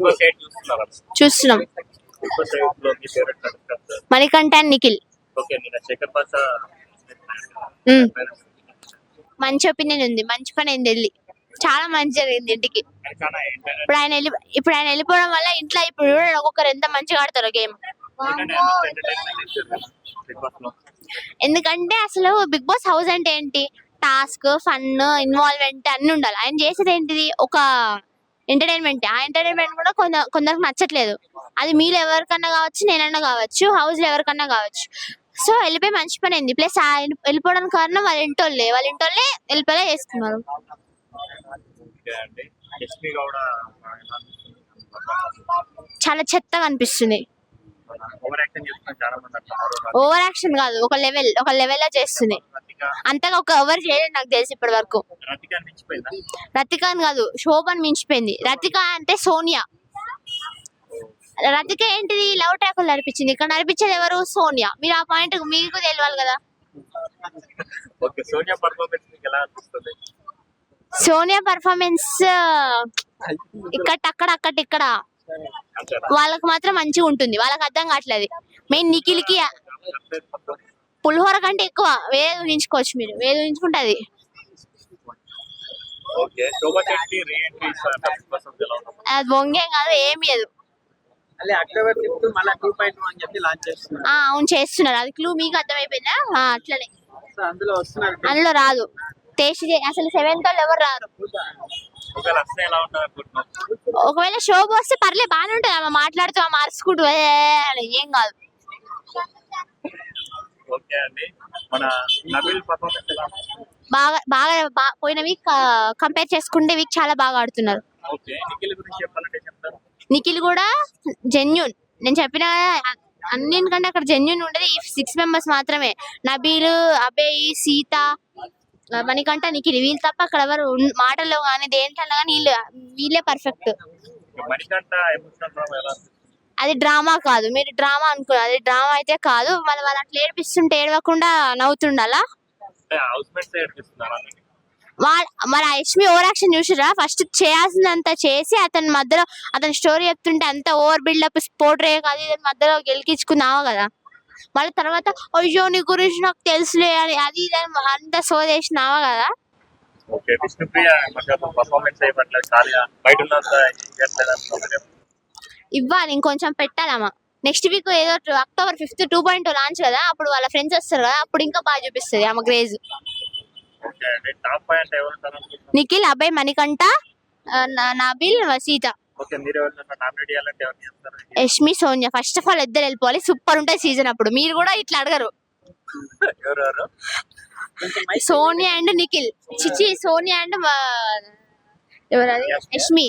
Big boss 8 చూస్తున్నారా? చూస్తున్నాం. Big boss 8 లో మీ favourite contestant? Manikanta and Nikhil. Okay, నేను శేఖర్ భాష మంచి ఒపీనియన్ ఉంది, మంచి పని అయింది, వెళ్ళి చాలా మంచి జరిగింది ఇంటికి. ఇప్పుడు ఆయన వెళ్ళిపోవడం వల్ల ఇంట్లో ఇప్పుడు ఒక్కొక్కరు ఎంత మంచిగా ఆడతారు గేమ్. ఎందుకంటే అసలు బిగ్ బాస్ హౌస్ అంటే ఏంటి, టాస్క్, ఫన్, ఇన్వాల్వ్మెంట్ అన్ని ఉండాలి. ఆయన చేసేది ఏంటిది, ఒక ఎంటర్టైన్మెంట్. ఆ ఎంటర్టైన్మెంట్ కూడా కొందరికి నచ్చట్లేదు. అది మీరు ఎవరికన్నా కావచ్చు, నేనన్నా కావచ్చు, హౌస్ లో ఎవరికన్నా కావచ్చు. సో వెళ్ళిపోయి మంచి పని అయింది. ప్లస్ వెళ్ళిపోవడానికి కారణం వాళ్ళ ఇంటోళ్ళే వెళ్ళిపోయే చేసుకున్నారు. చాలా చెత్తగా అనిపిస్తుంది. ఓవర్ యాక్షన్ కాదు, ఒక లెవెల్ లో చేస్తుంది. అంతగా ఎవరు చేయలేదు నాకు తెలిసి ఇప్పటి వరకు. రతికాన్ కాదు, శోభన్ మించిపోయింది. రతిక అంటే సోనియా. రతిక ఏంటిది, లవ్ ట్రాక్ నడిపించింది. ఇక్కడ నడిపించేది ఎవరు, సోనియా. మీరు ఆ పాయింట్ మీకు తెలియాలి కదా. సోనియా పర్ఫార్మెన్స్ ఇక్కడ వాళ్ళకి మాత్రం మంచిగా ఉంటుంది. వాళ్ళకి అర్థం కావట్లేదు. మెయిన్ నిఖిల్ కి పులిహోర కంటే ఎక్కువ వేరే ఊహించుకోవచ్చు. మీరు వేరే ఊహించుకుంటది. అది బొంగేం కాదు, ఏమి లేదు. అవును చేస్తున్నారు. అది క్లూ మీకు అర్థమైపోయిందా? అట్లనే అందులో రాదు. టేస్ట్ అసలు 7th వాళ్ళు ఎవరు రారు. ఒకవేళ షో వస్తే పర్లేదు, బాగానే ఉంటుంది. ఆమె మాట్లాడుతూ మార్చుకుంటూ ఏం కాదు. బాగా పోయిన వీక్ కంపేర్ చేసుకుంటే వీక్ చాలా బాగా ఆడుతున్నారు. నిఖిల్ కూడా జెన్యూన్. నేను చెప్పిన అన్నింటికంటే అక్కడ జెన్యూన్ ఉండేది ఈ 6 మెంబర్స్ మాత్రమే. నబీల్, అభయ్, సీత, మణికంఠ, నిఖిల్. వీళ్ళు తప్ప అక్కడ ఎవరు మాటల్లో కానీ దేంట్లో కానీ వీళ్ళే పర్ఫెక్ట్. అది డ్రామా కాదు, మీరు డ్రామా అనుకున్నారు. అది డ్రామా అయితే కాదు. వాళ్ళు అట్లా ఏడిపిస్తుంటే ఏడవకుండా నవ్వుతుండాలా. మరి యష్మి ఓవర్ యాక్షన్ చూసిరా? ఫస్ట్ చేయాల్సిందంత చేసి అతని మధ్యలో అతని స్టోరీ చెప్తుంటే అంత ఓవర్ బిల్డప్ పోర్ట్రే కాదు, మధ్యలో గెలికించుకున్నావా కదా. మళ్ళీ తర్వాత అయ్యో నీ గురించి నాకు తెలుసులే అని అది అంత సోదేసినావా కదా. ఇవ్వాలి, ఇంకొంచెం పెట్టాలమ్మా. నెక్స్ట్ వీక్ ఏదో October 5th 2.0 లాంచ్ కదా, అప్పుడు వాళ్ళ ఫ్రెండ్స్ వస్తారు కదా, అప్పుడు ఇంకా బాగా చూపిస్తుంది ఆమె craze. Nikhil, Abhay, Manikanta, Nabeel, Sita, Yashmi, Sonia. First of all ఇద్దరు వెళ్ళిపోవాలి. సూపర్ ఉంటాయి సీజన్. అప్పుడు మీరు కూడా ఇట్లా అడగరు. సోనియా అండ్ నిఖిల్, చిచి సోనియా అండ్ ఎవరది, యష్మి.